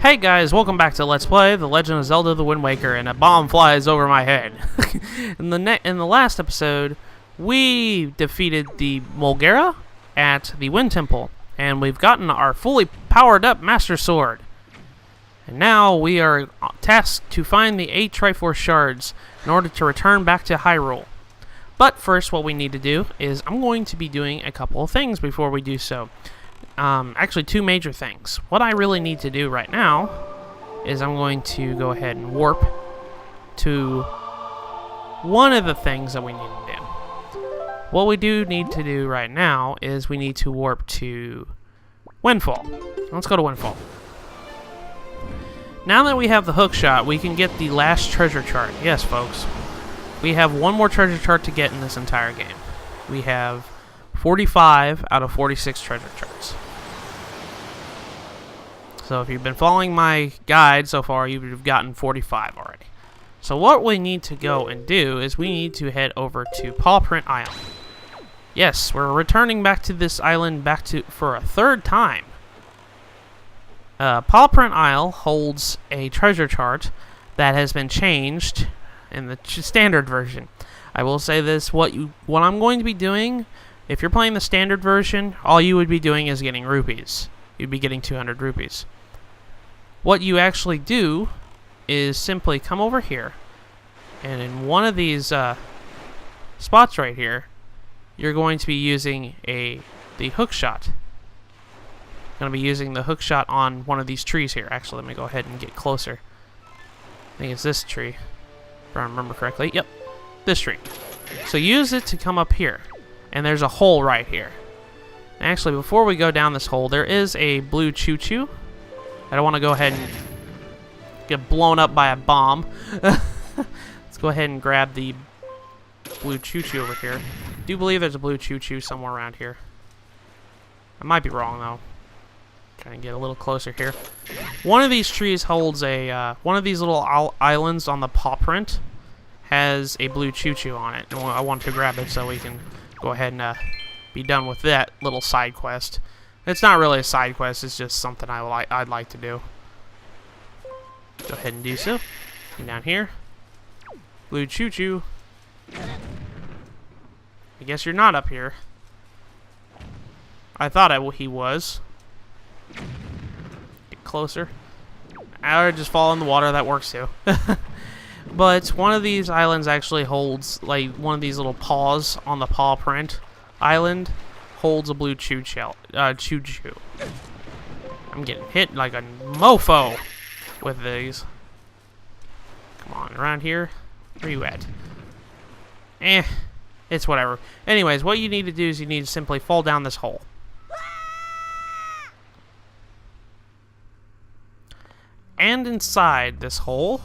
Hey guys, welcome back to Let's Play The Legend of Zelda the Wind Waker, and a bomb flies over my head. in the last episode, we defeated the Mulgera at the Wind Temple, and we've gotten our fully powered up Master Sword. And now we are tasked to find the 8 Triforce shards in order to return back to Hyrule. But first, what we need to do is I'm going to be doing a couple of things before we do so. Actually, 2 major things. What I really need to do right now is I'm going to go ahead and warp to one of the things that we need to do. What we do need to do right now is we need to warp to Windfall. Let's go to Windfall. Now that we have the hook shot, we can get the last treasure chart. Yes, folks. We have one more treasure chart to get in this entire game. We have 45 out of 46 treasure charts. So if you've been following my guide so far, you've gotten 45 already. So what we need to go and do is we need to head over to Paw Print Island. Yes, we're returning back to this island for a 3rd time. Paw Print Isle holds a treasure chart that has been changed in the standard version. I will say this, what I'm going to be doing, if you're playing the standard version, all you would be doing is getting rupees. You'd be getting 200 rupees. What you actually do is simply come over here, and in one of these spots right here, you're going to be using the hook shot. Going to be using the hook shot on one of these trees here. Actually, let me go ahead and get closer. I think it's this tree, if I remember correctly. Yep, this tree. So use it to come up here, and there's a hole right here. Actually, before we go down this hole, there is a blue choo-choo. I don't want to go ahead and get blown up by a bomb. Let's go ahead and grab the blue choo-choo over here. I do believe there's a blue choo-choo somewhere around here. I might be wrong, though. Trying to get a little closer here. One of these trees holds a... one of these little islands on the paw print has a blue choo-choo on it. And I want to grab it so we can go ahead and be done with that little side quest. It's not really a side quest, it's just something I'd like to do. Go ahead and do so. And down here. Blue choo-choo. I guess you're not up here. I thought he was. Get closer. I would just fall in the water, that works too. But one of these islands actually holds, like, one of these little paws on the paw print island holds a blue choo-choo. I'm getting hit like a mofo with these. Come on, around here. Where you at? It's whatever. Anyways, what you need to do is you need to simply fall down this hole. And inside this hole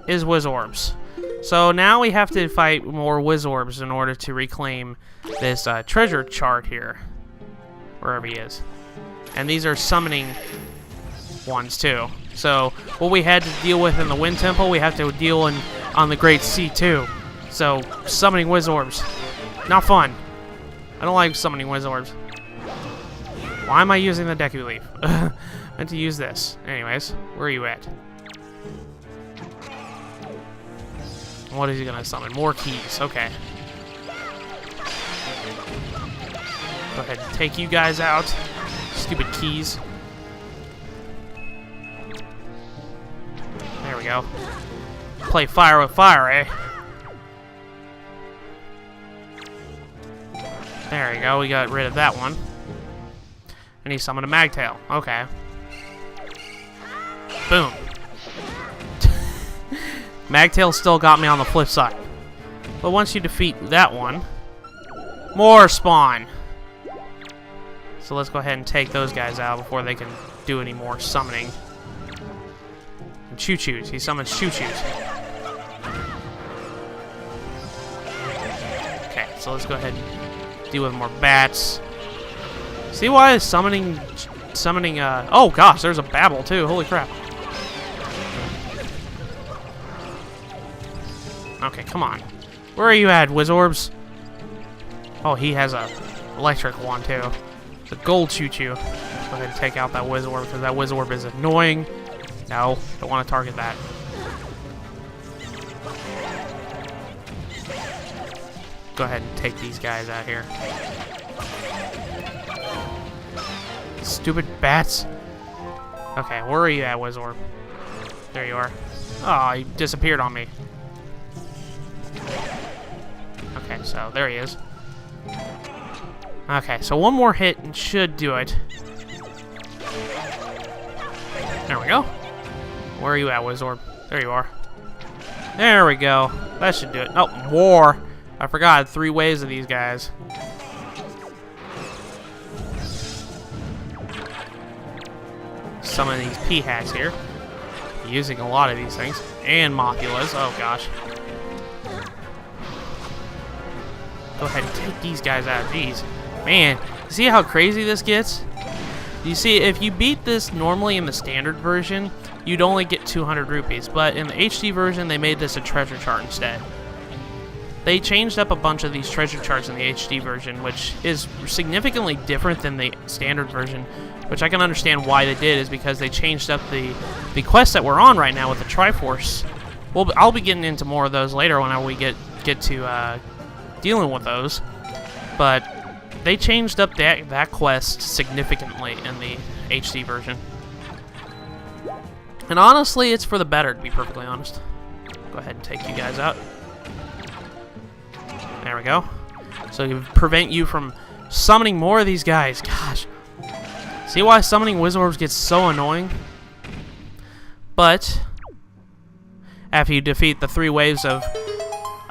is Wizzorbs. So now we have to fight more Wizzorbs in order to reclaim this treasure chart here. Wherever he is. And these are summoning ones too. So what we had to deal with in the Wind Temple, we have to deal on the Great Sea too. So summoning Wizzorbs. Not fun. I don't like summoning Wizzorbs. Why am I using the Deku Leaf? Meant to use this. Anyways, where are you at? What is he gonna summon? More keys. Okay. Go ahead and take you guys out. Stupid keys. There we go. Play fire with fire, eh? There we go. We got rid of that one. And he summoned a Magtail. Okay. Boom. Magtail still got me on the flip side. But once you defeat that one, more spawn. So let's go ahead and take those guys out before they can do any more summoning. And choo-choos. He summons choo-choos. Okay, so let's go ahead and deal with more bats. See why summoning, oh gosh, there's a babble too. Holy crap. Okay, come on. Where are you at, Wizzorbs? Oh, he has a electric one too. The gold choo-choo. Go go ahead and take out that Wizorb because that Wizorb is annoying. No, don't want to target that. Go ahead and take these guys out here. Stupid bats. Okay, where are you at, Wizorb? There you are. Oh, he disappeared on me. Okay, so there he is. Okay, so one more hit and should do it. There we go. Where are you at, Wizorb? There you are. There we go. That should do it. Oh, more. I forgot 3 waves of these guys. Some of these P-hats here. Using a lot of these things. And Mopulas. Oh, gosh. Go ahead and take these guys out. Jeez. Man, see how crazy this gets? You see, if you beat this normally in the standard version, you'd only get 200 rupees. But in the HD version, they made this a treasure chart instead. They changed up a bunch of these treasure charts in the HD version, which is significantly different than the standard version, which I can understand why they did, is because they changed up the quests that we're on right now with the Triforce. Well, I'll be getting into more of those later when we get to dealing with those. But they changed up that quest significantly in the HD version. And honestly, it's for the better, to be perfectly honest. Go ahead and take you guys out. There we go. So to prevent you from summoning more of these guys. Gosh. See why summoning Wizorbs gets so annoying? But after you defeat the 3 waves of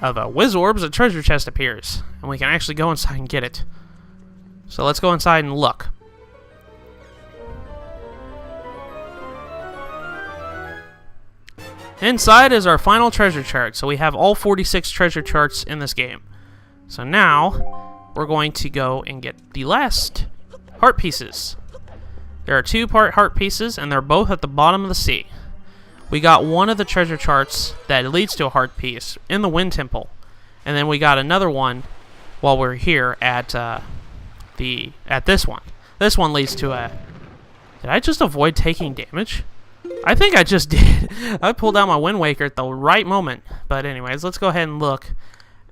Wizorbs, a treasure chest appears. And we can actually go inside and get it. So let's go inside and look. Inside is our final treasure chart. So we have all 46 treasure charts in this game. So now we're going to go and get the last heart pieces. There are 2 heart pieces, and they're both at the bottom of the sea. We got one of the treasure charts that leads to a heart piece in the Wind Temple, and then we got another one while we're here at this one. This one leads to a. Did I just avoid taking damage? I think I just did. I pulled out my Wind Waker at the right moment. But anyways, let's go ahead and look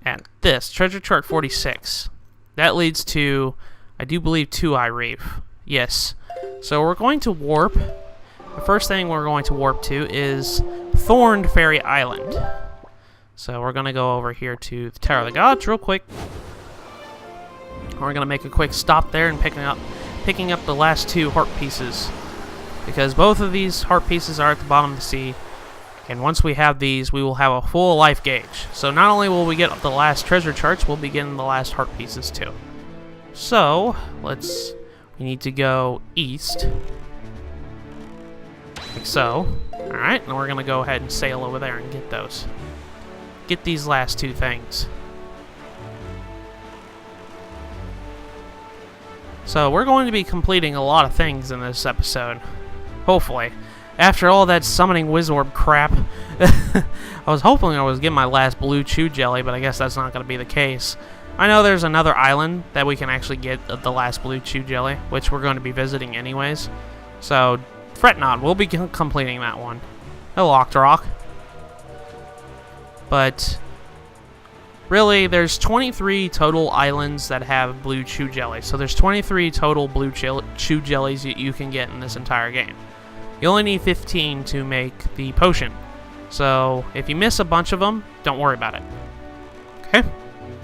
at this treasure chart 46. That leads to, I do believe, 2-Eye Reef. Yes. So we're going to warp. The first thing we're going to warp to is Thorned Fairy Island. So we're going to go over here to the Tower of the Gods real quick. We're going to make a quick stop there and picking up the last 2 heart pieces. Because both of these heart pieces are at the bottom of the sea. And once we have these, we will have a full life gauge. So not only will we get the last treasure charts, we'll be getting the last heart pieces too. So, we need to go east. Like so. Alright, and we're going to go ahead and sail over there and get those. Get these last 2 things. So we're going to be completing a lot of things in this episode. Hopefully. After all that summoning Wizorb crap, I was hoping I was getting my last blue chew jelly, but I guess that's not going to be the case. I know there's another island that we can actually get the last blue chew jelly, which we're going to be visiting anyways. So, fret not, we'll be completing that one. Hello, Octorok. But really, there's 23 total islands that have blue chew jelly. So there's 23 total blue chew jellies that you can get in this entire game. You only need 15 to make the potion. So if you miss a bunch of them, don't worry about it. Okay?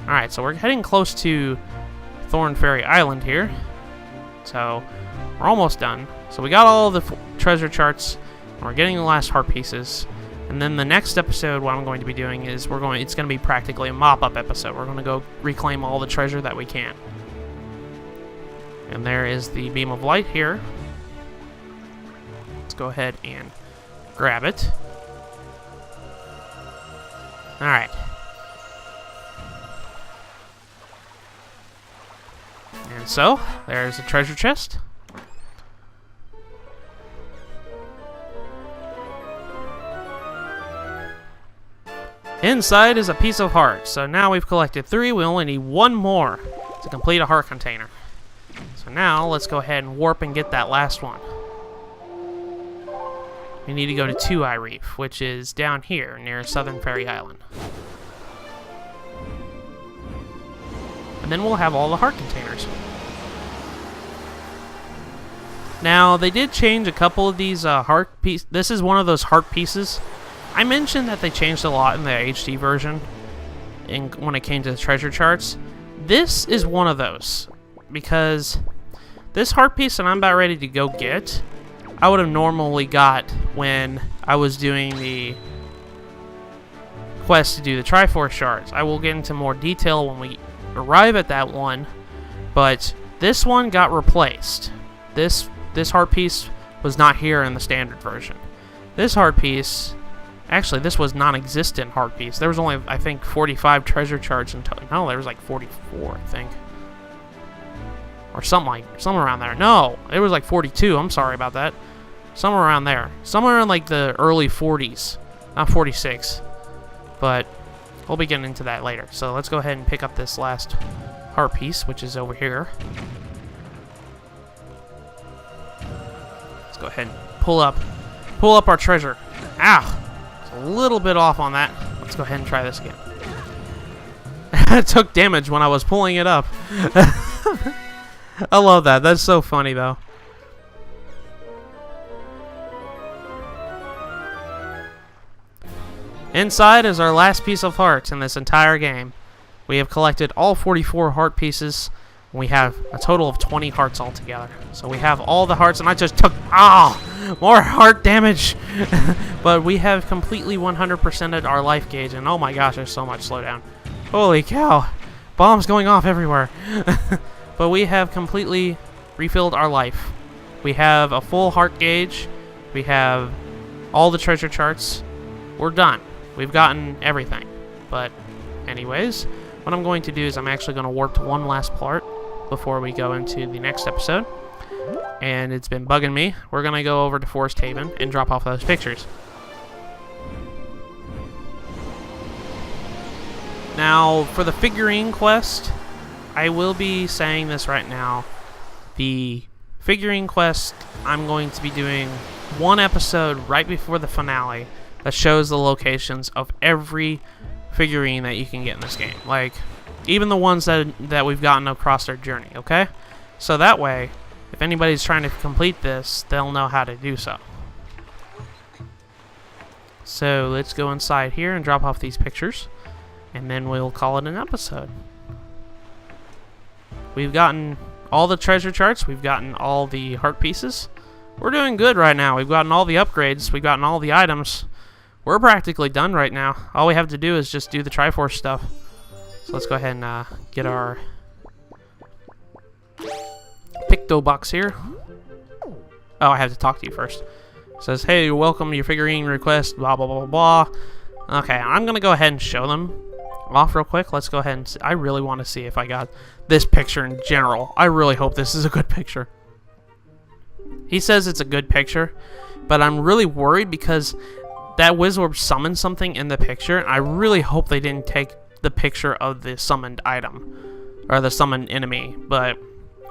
Alright, so we're heading close to Thorn Fairy Island here. So we're almost done. So we got all the treasure charts. And we're getting the last heart pieces. And then the next episode, what I'm going to be doing is it's going to be practically a mop-up episode. We're going to go reclaim all the treasure that we can. And there is the beam of light here. Let's go ahead and grab it. Alright. And so, there's the treasure chest. Inside is a piece of heart. So now we've collected 3. We only need 1 more to complete a heart container. So So now, let's go ahead and warp and get that last one. We need to go to 2-Eye Reef, which is down here near Southern Fairy Island. And then we'll have all the heart containers. Now, they did change a couple of these heart pieces. This is one of those heart pieces. I mentioned that they changed a lot in the HD version when it came to the treasure charts. This is one of those, because this heart piece that I'm about ready to go get, I would have normally got when I was doing the quest to do the Triforce shards. I will get into more detail when we arrive at that one, but this one got replaced. This heart piece was not here in the standard version. This heart piece, actually, this was non-existent heart piece. There was only, I think, 45 treasure charts in total. No, there was like 44, I think. Or something around there. No, it was like 42. I'm sorry about that. Somewhere around there. Somewhere in like the early 40s. Not 46. But we'll be getting into that later. So let's go ahead and pick up this last heart piece, which is over here. Let's go ahead and pull up our treasure. Ow! It's a little bit off on that. Let's go ahead and try this again. It took damage when I was pulling it up. I love that. That's so funny, though. Inside is our last piece of heart in this entire game. We have collected all 44 heart pieces. We have a total of 20 hearts altogether. So we have all the hearts, and I just took, more heart damage. But we have completely 100%ed our life gauge, and oh my gosh, there's so much slowdown. Holy cow. Bombs going off everywhere. But we have completely refilled our life. We have a full heart gauge. We have all the treasure charts. We're done. We've gotten everything. But anyways, what I'm going to do is I'm actually going to warp to one last part before we go into the next episode. And it's been bugging me. We're going to go over to Forest Haven and drop off those pictures. Now, for the figurine quest, I will be saying this right now. The figurine quest, I'm going to be doing one episode right before the finale that shows the locations of every figurine that you can get in this game. Like, even the ones that we've gotten across our journey, okay? So that way, if anybody's trying to complete this, they'll know how to do so. So let's go inside here and drop off these pictures, and then we'll call it an episode. We've gotten all the treasure charts. We've gotten all the heart pieces. We're doing good right now. We've gotten all the upgrades. We've gotten all the items. We're practically done right now. All we have to do is just do the Triforce stuff. So let's go ahead and get our Picto box here. Oh, I have to talk to you first. It says, hey, welcome to your figurine request, blah, blah, blah, blah. Okay, I'm going to go ahead and show them off real quick. Let's go ahead and see. I really want to see if I got this picture in general. I really hope this is a good picture. He says it's a good picture, but I'm really worried because that Wizorb summoned something in the picture, and I really hope they didn't take the picture of the summoned item, or the summoned enemy, but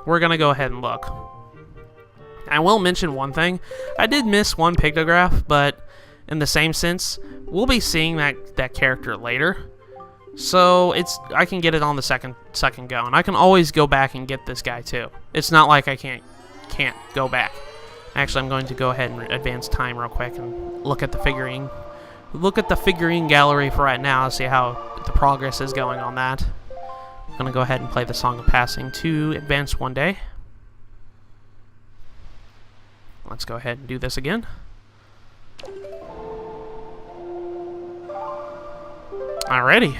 we're going to go ahead and look. I will mention one thing. I did miss one pictograph, but in the same sense, we'll be seeing that character later. So I can get it on the second go, and I can always go back and get this guy too. It's not like I can't go back. Actually, I'm going to go ahead and advance time real quick and look at the figurine. Look at the figurine gallery for right now, see how the progress is going on that. I'm going to go ahead and play the Song of Passing to advance one day. Let's go ahead and do this again. Alrighty.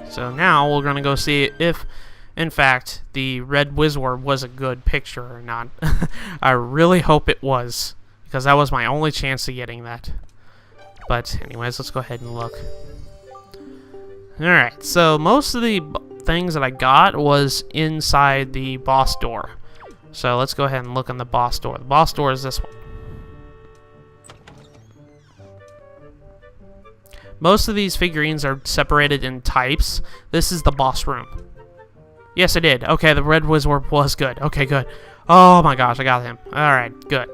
So now we're going to go see if, in fact, the red Wizorb was a good picture or not. I really hope it was, because that was my only chance of getting that. But anyways, let's go ahead and look. Alright, so most of the things that I got was inside the boss door. So let's go ahead and look in the boss door. The boss door is this one. Most of these figurines are separated in types. This is the boss room. Yes, I did. Okay, the red Wizorb was good. Okay, good. Oh my gosh, I got him. Alright, good.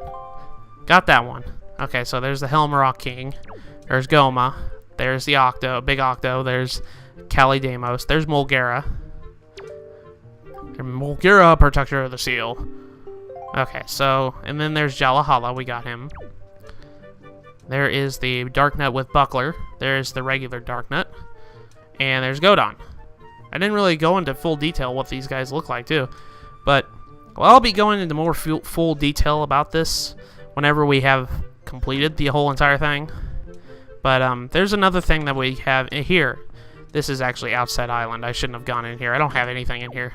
Got that one. Okay, so there's the Helmarok King. There's Goma. There's the Octo, Big Octo. There's Calidamos. There's Mulgara. Mulgara, Protector of the Seal. Okay, so, and then there's Jalahala. We got him. There is the Darknut with Buckler. There's the regular Darknut. And there's Godon. I didn't really go into full detail what these guys look like, too. But, well, I'll be going into more full detail about this whenever we have completed the whole entire thing. But, there's another thing that we have here. This is actually Outset Island. I shouldn't have gone in here. I don't have anything in here.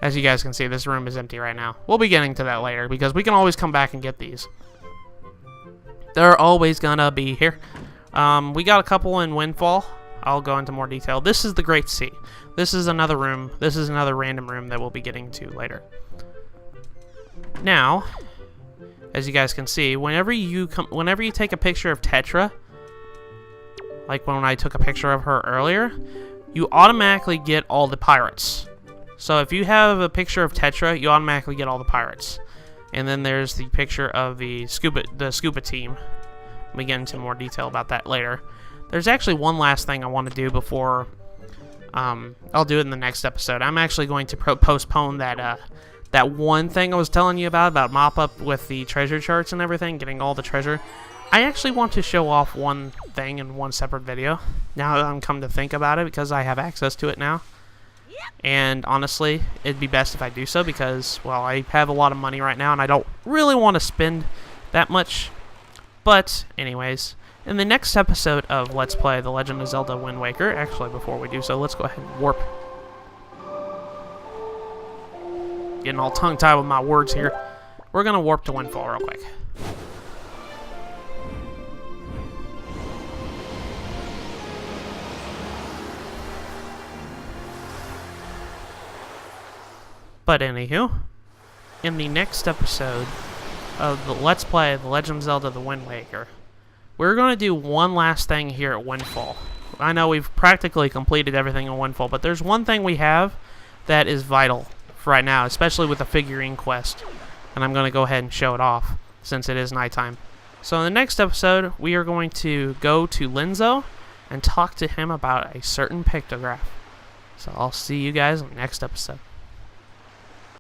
As you guys can see, this room is empty right now. We'll be getting to that later, because we can always come back and get these. They're always gonna be here. We got a couple in Windfall. I'll go into more detail. This is the Great Sea. This is another room. This is another random room that we'll be getting to later. Now, as you guys can see, whenever you take a picture of Tetra, like when I took a picture of her earlier, you automatically get all the pirates. So if you have a picture of Tetra, you automatically get all the pirates. And then there's the picture of the scuba team. We get into more detail about that later. There's actually one last thing I want to do before. I'll do it in the next episode. I'm actually going to postpone that that one thing I was telling you about mop up with the treasure charts and everything, getting all the treasure. I actually want to show off one thing in one separate video. Now that I'm come to think about it, because I have access to it now. And honestly, it'd be best if I do so because, well, I have a lot of money right now and I don't really want to spend that much. But, anyways, in the next episode of Let's Play The Legend of Zelda Wind Waker, actually, before we do so, let's go ahead and warp. Getting all tongue-tied with my words here. We're going to warp to Windfall real quick. But anywho, in the next episode of the Let's Play The Legend of Zelda The Wind Waker, we're going to do one last thing here at Windfall. I know we've practically completed everything in Windfall, but there's one thing we have that is vital for right now, especially with the figurine quest. And I'm going to go ahead and show it off, since it is nighttime. So in the next episode, we are going to go to Linzo and talk to him about a certain pictograph. So I'll see you guys in the next episode.